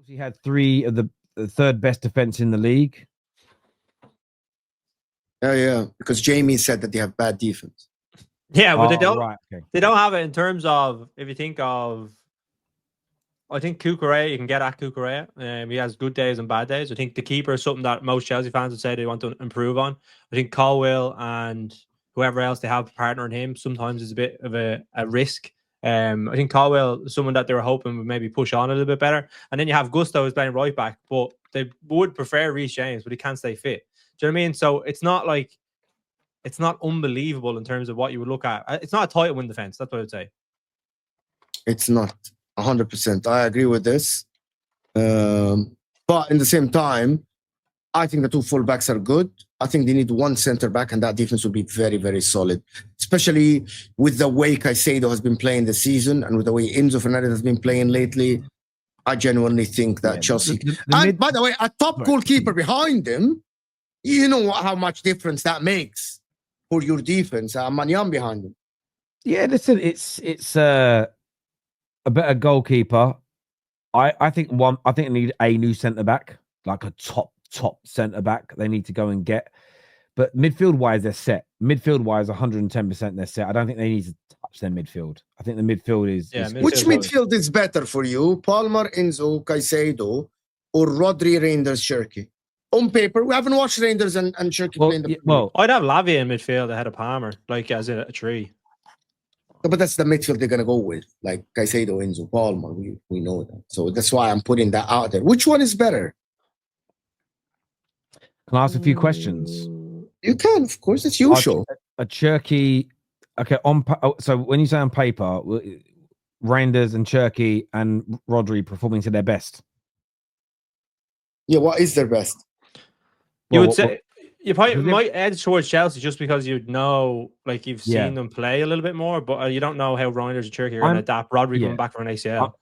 Chelsea had three of the third best defense in the league. Yeah, because Jamie said that they have bad defense. Yeah, but they don't. Right, okay. They don't have it in terms of, if you think of, I think Cucurella, you can get at Cucurella. He has good days and bad days. I think the keeper is something that most Chelsea fans would say they want to improve on. I think Colwill and whoever else they have partnering him sometimes is a bit of a risk. I think Colwill is someone that they were hoping would maybe push on a little bit better. And then you have Gusto who's playing right back, but they would prefer Reece James, but he can't stay fit. Do you know what I mean? So it's not unbelievable in terms of what you would look at. It's not a title win defense. That's what I'd say. It's not 100%. I agree with this. But in the same time, I think the two fullbacks are good. I think they need one center back, and that defense will be very, very solid, especially with the way Caicedo has been playing this season and with the way Enzo Fernandez has been playing lately. I genuinely think that Chelsea... And by the way, a top goalkeeper behind them, you know how much difference that makes for your defense. Manyan behind them. Yeah, listen, it's a better goalkeeper. I think they need a new centre back, like a top centre back. They need to go and get. But midfield wise, they're set. Midfield wise, 110% they're set. I don't think they need to touch their midfield. I think the midfield is. Which midfield is better for you? Palmer, Enzo, Caicedo, or Rodri, Reinders, Cherki? On paper, we haven't watched Reinders and Cherki playing the. Well, I'd have Lavia in midfield ahead of Palmer, like as in a tree. But that's the midfield they're gonna go with, like Caicedo, Enzo, Palmer. We know that, so that's why I'm putting that out there. Which one is better? Can I ask a few questions? You can, of course. It's your show. A Cherki, okay. So when you say on paper, Reinders and Cherki and Rodri performing to their best. Yeah, what is their best? You would say you probably might edge towards Chelsea just because you'd know, like you've seen them play a little bit more, but you don't know how Reinders and Cherki are going to adapt. Rodri coming back from an ACL.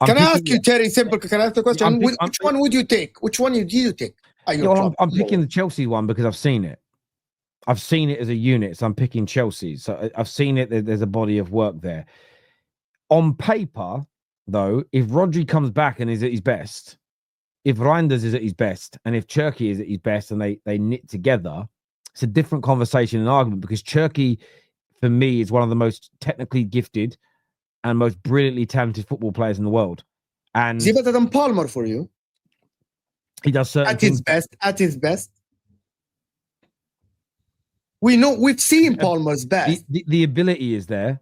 Can I ask you, Terry? Simple. Can I ask the question? Which one would you take? Which one do you take? I'm picking the Chelsea one because I've seen it. I've seen it as a unit, so I'm picking Chelsea. So I've seen it. There's a body of work there. On paper, though, if Rodri comes back and is at his best, if Reinders is at his best, and if Cherki is at his best, and they knit together, it's a different conversation and argument, because Cherki, for me, is one of the most technically gifted and most brilliantly talented football players in the world. And is he better than Palmer for you? He does certain things. At his best. We've seen Palmer's best. The ability is there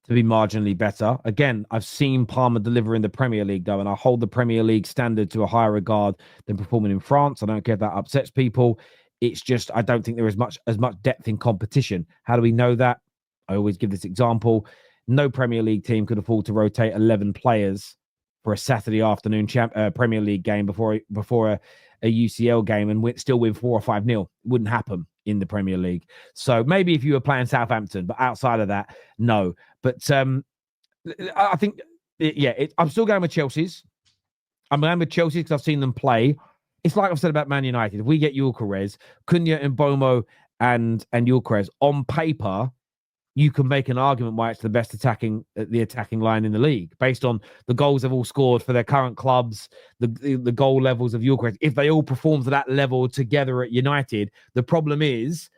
to be marginally better. Again, I've seen Palmer deliver in the Premier League, though, and I hold the Premier League standard to a higher regard than performing in France. I don't care if that upsets people. It's just I don't think there is as much depth in competition. How do we know that? I always give this example. No Premier League team could afford to rotate 11 players for a Saturday afternoon Premier League game before a UCL game and still win 4 or 5-0. Wouldn't happen in the Premier League. So maybe if you were playing Southampton, but outside of that, no. But I think, I'm still going with Chelsea's. I'm going with Chelsea because I've seen them play. It's like I've said about Man United. If we get Gyökeres, Cunha and Bomo and Gyökeres, on paper, you can make an argument why it's the best attacking line in the league based on the goals they've all scored for their current clubs, the goal levels of Gyökeres. If they all perform to that level together at United, the problem is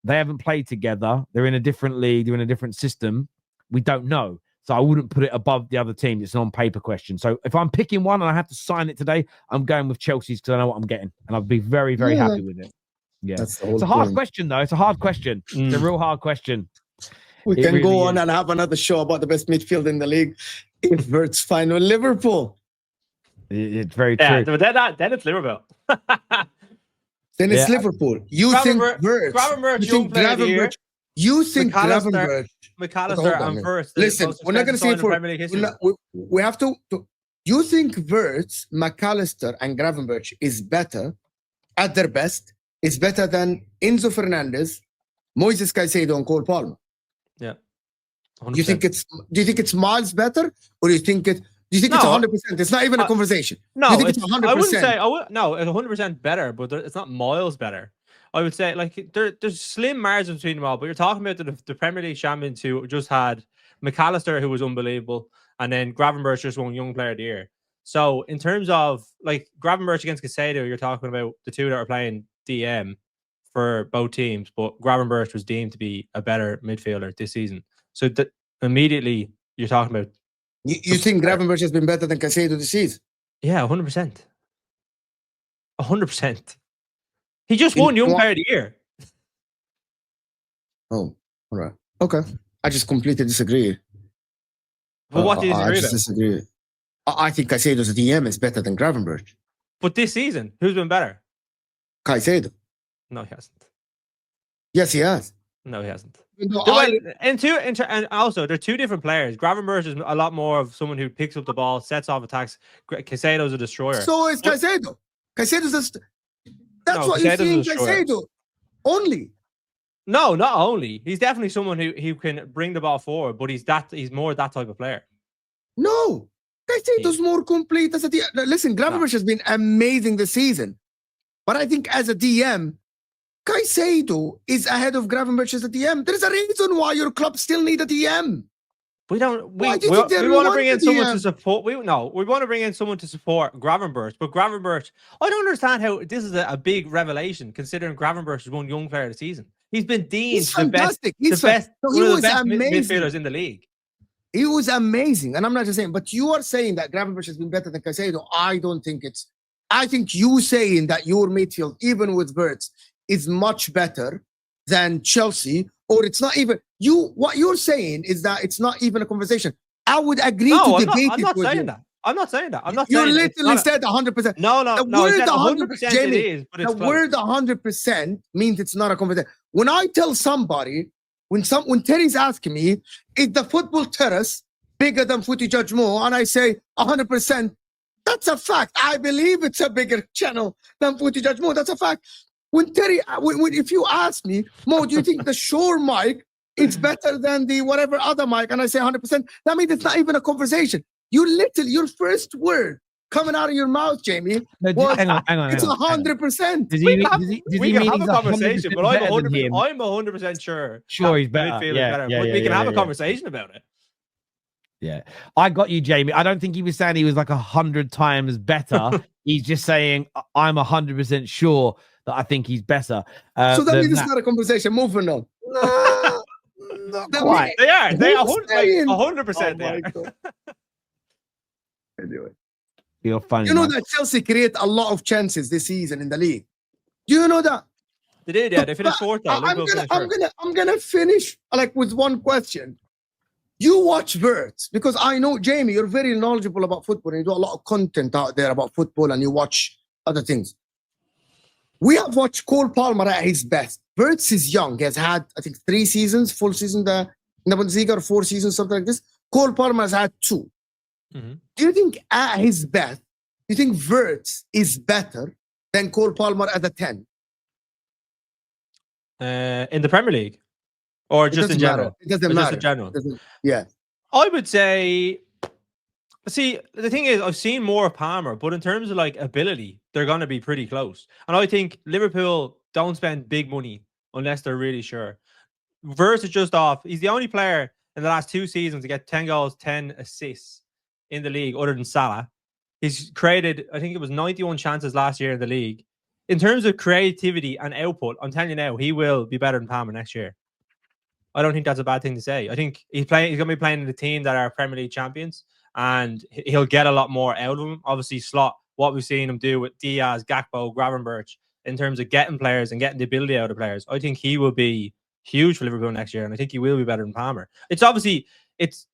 they haven't played together. They're in a different league. They're in a different system. We don't know. So I wouldn't put it above the other teams. It's an on-paper question. So if I'm picking one and I have to sign it today, I'm going with Chelsea's because I know what I'm getting. And I'll be very, very happy with it. Yeah. It's a hard question, though. It's a hard question. It's a real hard question. We can go on and have another show about the best midfield in the league if Wirtz fine with Liverpool. It's very true. Yeah, then it's Liverpool. Then it's Liverpool. You think Wirtz. Gravenberch, young player of the year. You think Gravenberch. McAllister and Wirtz. Listen, we're not going to say it for... We have to... You think Wirtz, McAllister and Gravenberch is better, at their best, is better than Enzo Fernandez, Moises Caicedo and Cole Palmer? Yeah. 100%. Do you think it's miles better, or do you think it's 100%? It's not even a conversation. No, you think it's 100%. I wouldn't say it's 100% better, but it's not miles better. I would say like there's slim margins between them all. But you're talking about the Premier League champions who just had McAllister, who was unbelievable, and then Gravenberch just won Young Player of the Year. So in terms of like Gravenberch against Caicedo, you're talking about the two that are playing DM for both teams, but Gravenberch was deemed to be a better midfielder this season. So immediately you're talking about. You think Gravenberch has been better than Caicedo this season? Yeah, 100%. 100%. He just won Young Player of the Year. Oh, all right. Okay. I just completely disagree. But what do you disagree I just about? disagree. I think Caicedo's DM is better than Gravenberch. But this season, who's been better? Caicedo. No, he hasn't. Yes, he has. No, he hasn't. No, And also, they're two different players. Gravenberch is a lot more of someone who picks up the ball, sets off attacks. Caicedo's a destroyer. So is Caicedo. That's what you see in Caicedo. Only. No, not only. He's definitely someone who can bring the ball forward, but he's more that type of player. No. Caicedo's more complete as a DM. Listen, Gravenberch has been amazing this season. But I think as a DM, Caicedo is ahead of Gravenberch as a DM. There's a reason why your club still need a DM. We want to bring in someone to support. We want to bring in someone to support Gravenberch. But Gravenberch, I don't understand how this is a big revelation considering Gravenberch has won Young Player of the Season. He's been deemed one of the best midfielders in the league. He was amazing, and I'm not just saying. But you are saying that Gravenberch has been better than Caicedo. I don't think it's. I think you saying that your midfield, even with Wirtz, is much better than Chelsea, or it's not even you. What you're saying is that it's not even a conversation. I would agree to debate I'm not saying that. I'm not saying that. I'm not you saying literally said 100%. No, the word 100%. Jamie, It is, but it's the word 100% means it's not a conversation. When I tell somebody, when Terry's asking me, is the football terrace bigger than Footy Judge Mo? And I say 100%. That's a fact. I believe it's a bigger channel than Footy Judge Mo. That's a fact. When Terry, if you ask me, Mo, do you think the Shure mic is better than the whatever other mic? And I say 100%. That means it's not even a conversation. Your first word coming out of your mouth, Jamie, was hang on. It's 100%. We can have a conversation, but I'm 100% sure. Sure, he's better. We can have a conversation about it. Yeah, I got you, Jamie. I don't think he was saying he was like 100 times better. He's just saying I'm 100% sure that I think he's better. So that means it's not a conversation. Moving on. Not quite. They are 100% there. Anyway, you're funny. You know that Chelsea create a lot of chances this season in the league. Do you know that? They did, yeah. They finished fourth. I'm gonna finish like with one question. You watch Wirtz because I know, Jamie, you're very knowledgeable about football and you do a lot of content out there about football and you watch other things. We have watched Cole Palmer at his best. Wirtz is young. He has had, I think, 3 seasons, full season in the Bundesliga, or 4 seasons, something like this. Cole Palmer has had 2. Mm-hmm. Do you think at his best, do you think Wirtz is better than Cole Palmer at the 10? In the Premier League? Or just in general? It doesn't matter. Just in general. Yeah. I would say, see, the thing is, I've seen more of Palmer, but in terms of like ability, they're going to be pretty close. And I think Liverpool don't spend big money unless they're really sure. Wirtz is just off. He's the only player in the last 2 seasons to get 10 goals, 10 assists in the league, other than Salah. He's created, I think it was 91 chances last year in the league. In terms of creativity and output, I'm telling you now, he will be better than Palmer next year. I don't think that's a bad thing to say. I think he's going to be playing in the team that are Premier League champions, and he'll get a lot more out of him. Obviously, Slot, what we've seen him do with Diaz, Gakpo, Gravenberch, in terms of getting players and getting the ability out of players, I think he will be huge for Liverpool next year, and I think he will be better than Palmer. It's obviously it's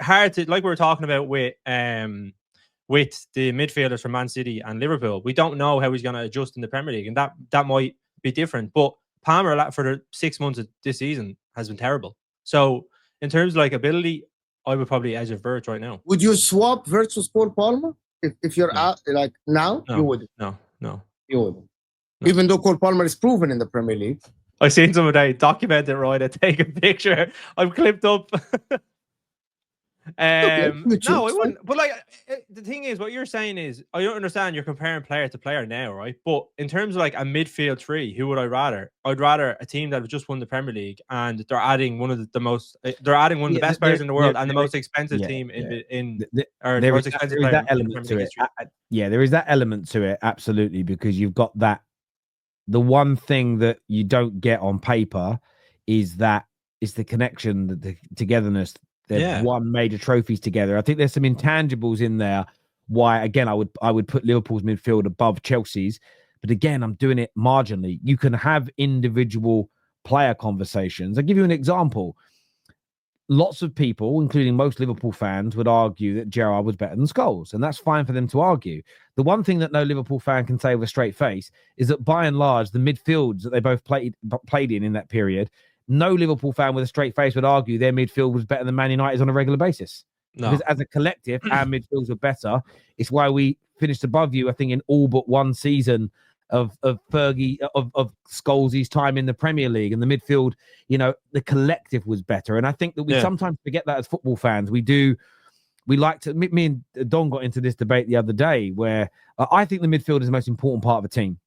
hard to, like we were talking about with the midfielders from Man City and Liverpool. We don't know how he's going to adjust in the Premier League, and that might be different. But Palmer, for the 6 months of this season, has been terrible. So in terms of like ability, I would probably edge of Wirtz right now. Would you swap Wirtz with Cole Palmer if you're out like now? No, you would. No, you would. No. Even though Cole Palmer is proven in the Premier League. I seen some of that documented, right? I take a picture. I'm clipped up. good choice, No, it fine. wouldn't. But like, the thing is, what you're saying is, I don't understand. You're comparing player to player now, right? But in terms of like a midfield three, who would I rather? I'd rather a team that have just won the Premier League and they're adding one of the most. They're adding one of the best players in the world and the most expensive team or the most expensive player in element Premier to League it. history. Yeah, there is that element to it, absolutely, because you've got that. The one thing that you don't get on paper is the connection, the togetherness. They've won major trophies together. I think there's some intangibles in there. Why, again, I would put Liverpool's midfield above Chelsea's, but again, I'm doing it marginally. You can have individual player conversations. I'll give you an example. Lots of people, including most Liverpool fans, would argue that Gerrard was better than Scholes, and that's fine for them to argue. The one thing that no Liverpool fan can say with a straight face is that, by and large, the midfields that they both played in that period, no Liverpool fan with a straight face would argue their midfield was better than Man United's on a regular basis. No. Because as a collective, our midfields were better. It's why we finished above you, I think, in all but one season of Fergie, of Scholes' time in the Premier League. And the midfield, the collective was better. And I think that we sometimes forget that as football fans. We like to, me and Don got into this debate the other day where I think the midfield is the most important part of a team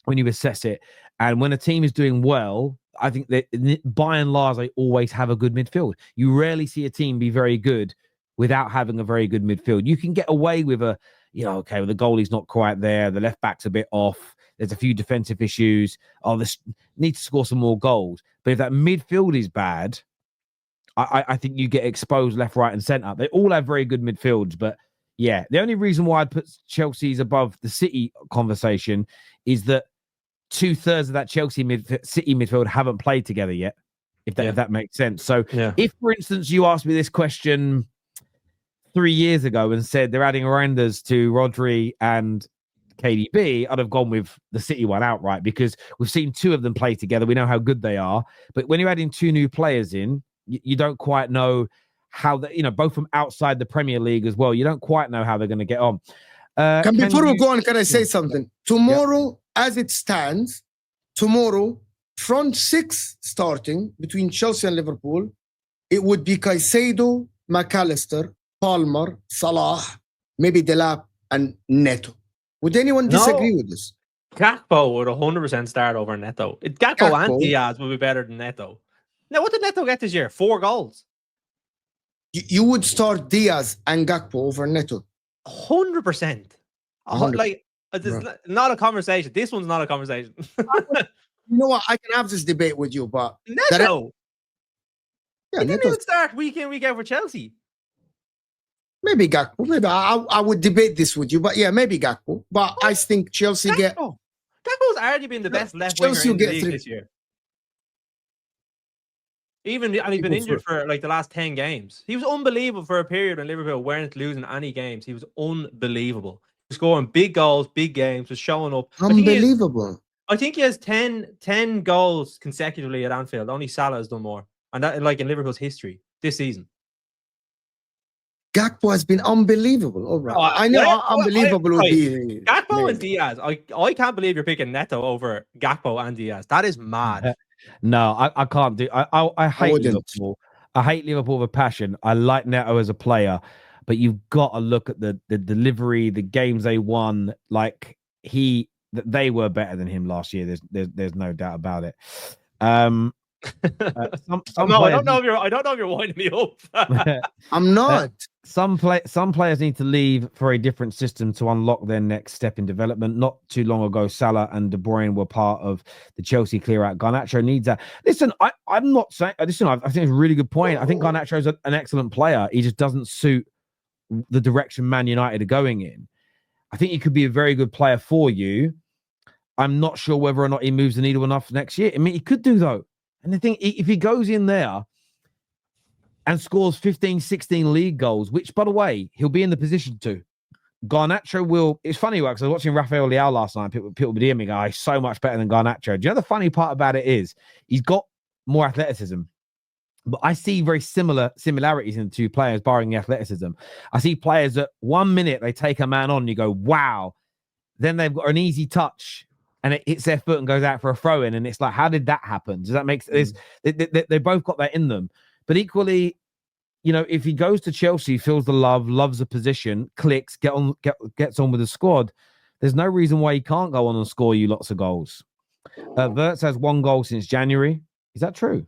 when you assess it. And when a team is doing well, I think that by and large, they always have a good midfield. You rarely see a team be very good without having a very good midfield. You can get away with the goalie's not quite there. The left back's a bit off. There's a few defensive issues. This need to score some more goals. But if that midfield is bad, I think you get exposed left, right, and centre. They all have very good midfields. But yeah, the only reason why I'd put Chelsea's above the City conversation is that 2/3 of that Chelsea City midfield haven't played together yet, if that makes sense. So if, for instance, you asked me this question 3 years ago and said they're adding Reinders to Rodri and KDB, I'd have gone with the City one outright because we've seen two of them play together. We know how good they are. But when you're adding two new players in, you don't quite know how both from outside the Premier League as well. You don't quite know how they're going to get on. Before we go on, can I say something? Tomorrow, as it stands, front six starting between Chelsea and Liverpool, it would be Caicedo, McAllister, Palmer, Salah, maybe Delap, and Neto. Would anyone disagree with this? Gakpo would 100% start over Neto. Gakpo and Diaz would be better than Neto. Now, what did Neto get this year? 4 goals. You would start Diaz and Gakpo over Neto. 100%. Like, it's not a conversation. This one's not a conversation. You know what? I can have this debate with you, but Neto. He didn't even start week in, week out for Chelsea. Maybe Gakpo. Maybe I would debate this with you, but yeah, maybe Gakpo. But I think Chelsea Gakpo's already been the best left winger in the league this year. And he's been injured for like the last 10 games. He was unbelievable for a period when Liverpool weren't losing any games. He was unbelievable. He was scoring big goals, big games, was showing up. Unbelievable. I think he has 10 goals consecutively at Anfield. Only Salah has done more. And that, like, in Liverpool's history this season. Gakpo has been unbelievable. All right. I know unbelievable would be. Gakpo and Diaz. I can't believe you're picking Neto over Gakpo and Diaz. That is mad. No, I can't do. I hate Liverpool. I hate Liverpool with a passion. I like Neto as a player, but you've got to look at the delivery, the games they won. Like they were better than him last year. There's no doubt about it. I don't know if you're winding me up. I'm not. Some players need to leave for a different system to unlock their next step in development. Not too long ago, Salah and De Bruyne were part of the Chelsea clear out. Garnacho needs that. Listen, I'm not saying. Listen, I think it's a really good point. I think Garnacho is an excellent player. He just doesn't suit the direction Man United are going in. I think he could be a very good player for you. I'm not sure whether or not he moves the needle enough next year. I mean, he could do though. And the thing, if he goes in there and scores 15, 16 league goals, which, by the way, he'll be in the position to. Garnacho will... It's funny, because I was watching Rafael Leao last night. People were DMing me, he's so much better than Garnacho. Do you know the funny part about it is he's got more athleticism. But I see very similarities in the two players, barring the athleticism. I see players that 1 minute they take a man on, and you go, wow. Then they've got an easy touch, and it hits their foot and goes out for a throw-in, and it's like, how did that happen? Does that make sense? They both got that in them. But equally, you know, if he goes to Chelsea, feels the love, loves the position, clicks, gets on with the squad, there's no reason why he can't go on and score you lots of goals. Wirtz has 1 goal since January. Is that true?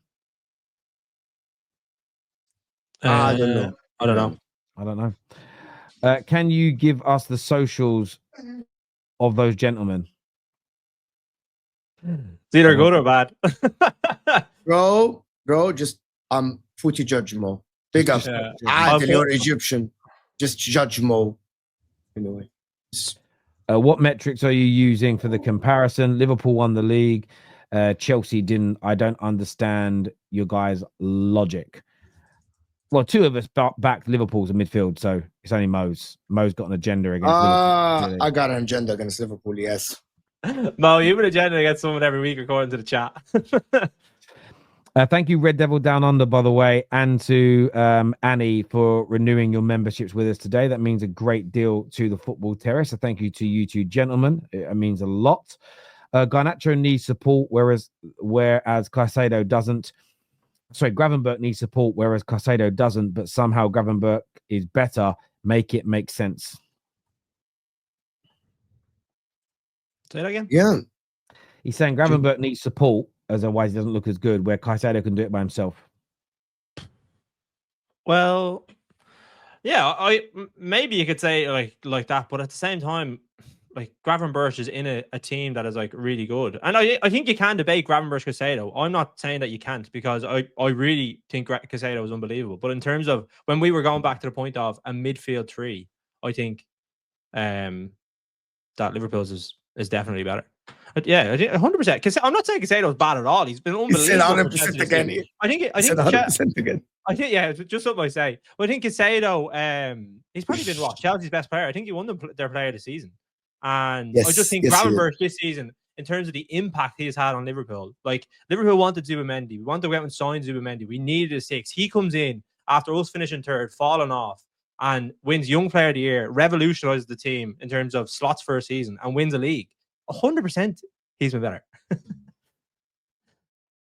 I don't know. I don't know. I don't know. Can you give us the socials of those gentlemen? It's either good or bad. Bro, just footy judge Mo. Big up. You're Egyptian. Just judge Mo. Anyway. What metrics are you using for the comparison? Liverpool won the league. Chelsea didn't. I don't understand your guys' logic. Well, 2 of us backed Liverpool's in midfield, so it's only Mo's. Mo's got an agenda against Liverpool. I got an agenda against Liverpool, yes. Mo, you have an agenda against someone every week, according to the chat. Thank you, Red Devil Down Under, by the way, and to Annie for renewing your memberships with us today. That means a great deal to the Football Terrace. So thank you to you 2 gentlemen. It means a lot. Garnacho needs support, whereas Caicedo doesn't. Sorry, Gravenberch needs support, whereas Caicedo doesn't, but somehow Gravenberch is better. Make it make sense. Say that again? Yeah. He's saying Gravenberch needs support, otherwise he doesn't look as good, where Caicedo can do it by himself. Well, yeah, maybe you could say like that, but at the same time, like Gravenberch is in a team that is like really good, and I think you can debate Gravenberch Caicedo. I'm not saying that you can't, because I really think Caicedo is unbelievable. But in terms of when we were going back to the point of a midfield 3, I think that Liverpool's is definitely better. But yeah, I think 100%. I'm not saying Caicedo is bad at all. He's been unbelievable. He said 100% again. I think 100% again. I think, yeah, just something I say. But I think Caicedo, he's probably been Chelsea's best player. I think he won their player of the season. And I just think Gravenberch this season, in terms of the impact he has had on Liverpool, like Liverpool wanted Zubimendi. We wanted to go out and sign Zubimendi. We needed a 6. He comes in after us finishing 3rd, falling off, and wins Young Player of the Year, revolutionizes the team in terms of slots for a season, and wins a league. 100% he's been better.